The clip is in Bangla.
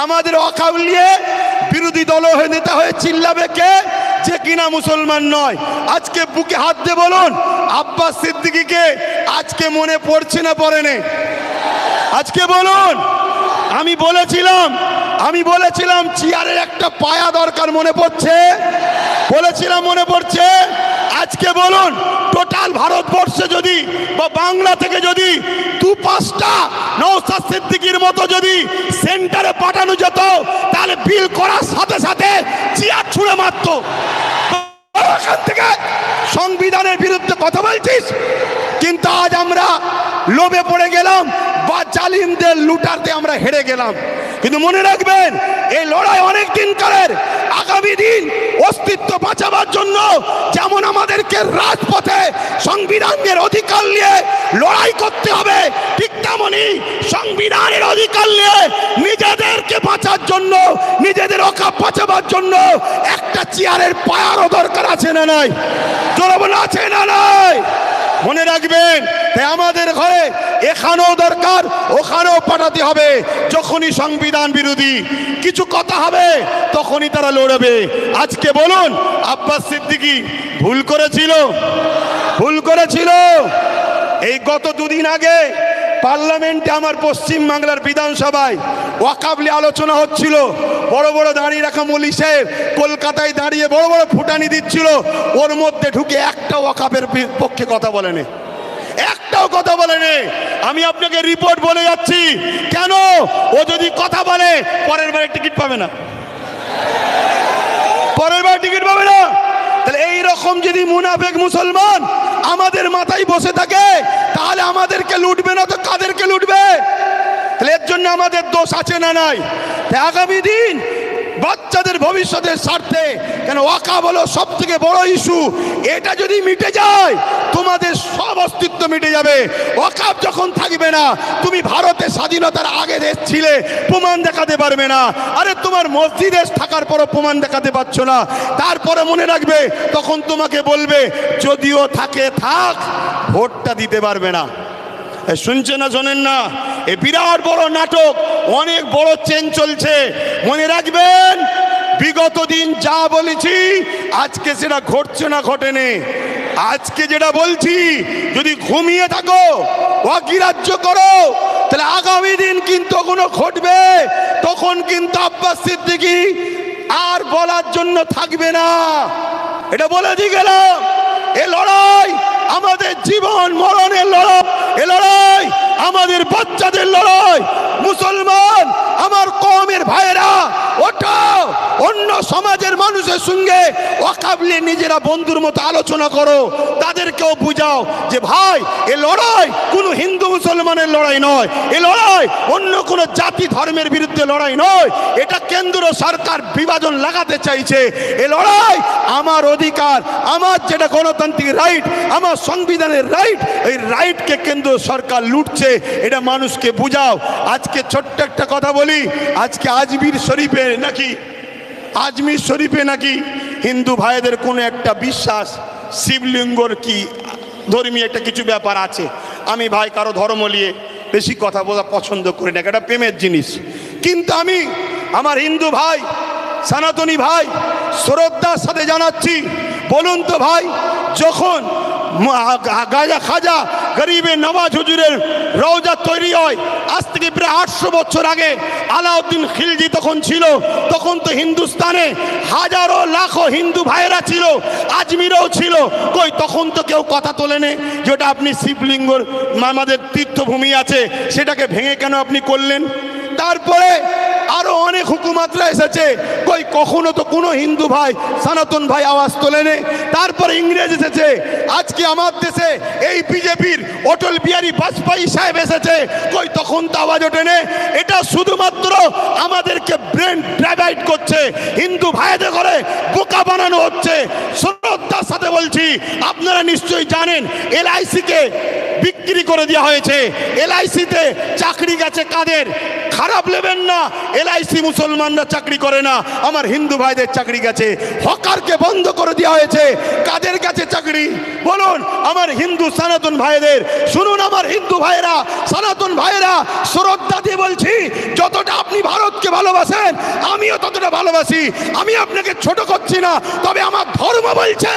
আমাদের ওয়াকফ নিয়ে বিরোধী দল হয়ে নেতা হয়ে চিল্লাবে কে? যে কিনা মুসলমান নয়। আজকে বুকে হাত দিয়ে বলুন, আব্বাস সিদ্দিকীকে আজকে মনে পড়ছে না পড়েনি? আজকে বলুন। আমি বলেছিলাম চেয়ারের একটা পায়া দরকার, মনে পড়ছে? বলেছিলাম মনে পড়ছে? আজকে বলুন, টোটাল ভারতবর্ষে যদি বা বাংলা থেকে যদি 2-5টা নওশাদ সিদ্দিকীর মতো যদি সেন্টারে পাঠানো যেত, তাহলে বিল করার সাথে সাথে চেয়ার ছুঁড়ে মারত। এখান থেকে সংবিধানের বিরুদ্ধে কথা বলছিস, কিন্তু আজ আমরা লোভে পড়ে গেলাম বা জালিমদের লুটারতে আমরা হেরে গেলাম। কিন্তু মনে রাখবেন, এই লড়াই অনেক দিন কালের। আগামী দিন অস্তিত্ব বাঁচাবার জন্য যেমন আমাদেরকে রাজপথে সংবিধানের অধিকার নিয়ে লড়াই করতে হবে, ঠিক তেমনি সংবিধানের অধিকার নিয়ে নিজেদেরকে বাঁচার জন্য, নিজেদের ওয়াকফ বাঁচাবার জন্য একটা চেয়ারের পায়ারও দরকার আছে না নাই? জোরাবন আছে না নাই? মনে রাখবেন, তাই আমাদের ঘরে এখানেও দরকার, ওখানেও পাঠাতে হবে। যখনই সংবিধান বিরোধী কিছু কথা হবে, তখনই তারা লড়বে। আজকে বলুন, আব্বাস সিদ্দিকী ভুল করেছিল। এই গত দুদিন আগে পার্লামেন্টে আমার পশ্চিম বাংলার বিধানসভায় ওয়াকফ নিয়ে আলোচনা হচ্ছিল। বড় বড় দাঁড়িয়ে রাখা মৌলী সাহেব কলকাতায় দাঁড়িয়ে বড় বড় ফুটানি দিচ্ছিল, ওর মধ্যে ঢুকে একটা ওয়াকফের পক্ষে কথা বলেনি, একটাও কথা বলেনি। আমি আপনাকে রিপোর্ট বলে যাচ্ছি, কেন? ও যদি কথা বলে পরের বারে টিকিট পাবে না, তাহলে এই রকম যদি মুনাফিক মুসলমান আমাদের মাথায় বসে থাকে, তাহলে আমাদেরকে লুটবে না তো কাদেরকে লুটবে? তাহলে এর জন্য আমাদের দোষ আছে না নাই? আগামী দিন বাচ্চাদের ভবিষ্যতের স্বার্থে, কেন ওয়াকফ হলো সব থেকে বড় ইস্যু, এটা যদি মিটে যায় তোমাদের সব অস্তিত্ব মিটে যাবে। ওয়াকফ যখন থাকবে না, তুমি ভারতের স্বাধীনতার আগে দেশ ছিলে, প্রমাণ দেখাতে পারবে না। আরে তোমার মসজিদে থাকার পরও প্রমাণ দেখাতে পারছো না, তারপরে মনে রাখবে তখন তোমাকে বলবে যদিও থাকে থাক, ভোটটা দিতে পারবে না। শুনছে না, শোনেন না? এ বিরাট বড় নাটক, অনেক বড় চেন চলছে। মনে রাখবেন, বিগত দিন যা বলেছি আজকে সেটা ঘটছে না ঘটেনি। আজকে যেটা বলছি, যদি ঘুমিয়ে থাকো, অগ্রাহ্য করো, তাহলে আগামী দিন কিন্তু কোনো ঘটবে। তখন কিন্তু আব্বাস সিদ্দিকী আর বলার জন্য থাকবে না। এটা বলে দিয়ে গেলাম। এ লড়াই আমাদের জীবন মরণের লড়াই, এ লড়াই আমাদের বাচ্চাদের লড়াই। মুসলমান আমার কওমের ভাইয়েরা, ওঠো, অন্য সমাজের মানুষের সঙ্গে ওয়াকফ নিয়ে নিজেরা বন্ধুর মতো আলোচনা করো, তাদেরকেও বুঝাও যে ভাই, এ লড়াই কোনো হিন্দু মুসলমানের লড়াই নয়, এ লড়াই অন্য কোনো জাতি ধর্মের বিরুদ্ধে লড়াই নয়। এটা কেন্দ্র সরকার বিভাজন লাগাতে চাইছে। এ লড়াই আমার অধিকার, আমার যেটা গণতান্ত্রিক রাইট, আমার সংবিধানের রাইট, এই রাইটকে কেন্দ্র সরকার লুটছে, এটা মানুষকে বুঝাও। আজকে ছোট্ট একটা কথা বলি, আজকে আজমির শরীফে নাকি হিন্দু ভাইদের কোনো একটা বিশ্বাস, শিবলিঙ্গর কি ধর্মীয় একটা কিছু ব্যাপার আছে। আমি ভাই কারো ধর্ম নিয়ে বেশি কথা বলা পছন্দ করি না, এটা প্রেমের জিনিস। কিন্তু আমি আমার হিন্দু ভাই, সনাতনী ভাই শ্রদ্ধার সাথে জানাচ্ছি, বলুন তো ভাই, যখন খাজা গরিবে নওয়াজ হুজুরের রওজা তৈরি হয়, আজ থেকে প্রায় 800 বছর আগে আলাউদ্দিন খিলজি তখন ছিল, তখন তো হিন্দুস্তানে হাজারো লাখো হিন্দু ভাইয়েরা ছিল, আজমিরেও ছিল। কই তখন তো কেউ কথা তোলেনি যেটা আপনি শিবলিঙ্গর আমাদের তীর্থভূমি আছে, সেটাকে ভেঙে কেন আপনি করলেন? তারপরে আরো অনেক হুকুমাতরা এসেছে, কই কখনো তো কোনো হিন্দু ভাই, সনাতন ভাই আওয়াজ তোলেনি। তারপরে ইংরেজ এসেছে, আজকে আমার দেশে এই বিজেপির অটল বিহারী বাজপেয়ী সাহেব এসেছে, কই তখন তো আওয়াজ ওঠেনি। এটা শুধুমাত্র আমাদেরকে ব্রেন ডাইভার্ট করছে, হিন্দু ভাইদের করে বোকা বানানো হচ্ছে। শ্রদ্ধার সাথে বলছি, আপনারা নিশ্চয়ই জানেন LIC কে বিক্রি করে দেওয়া হয়েছে। এলআইসিতে চাকরি গেছে কাদের? খারাপ নেবেন না, এলআইসি মুসলমানরা চাকরি করে না, আমার হিন্দু ভাইদের চাকরি গেছে। হকারকে বন্ধ করে দেওয়া হয়েছে, কাদের কাছে চাকরি বলুন? আমার হিন্দু সনাতন ভাইদের। শুনুন আমার হিন্দু ভাইয়েরা, সনাতন ভাইয়েরা, শ্রদ্ধা দিয়ে বলছি, যতটা আপনি ভারতকে ভালোবাসেন আমিও ততটা ভালোবাসি। আমি আপনাকে ছোট করছি না, তবে আমার ধর্ম বলছে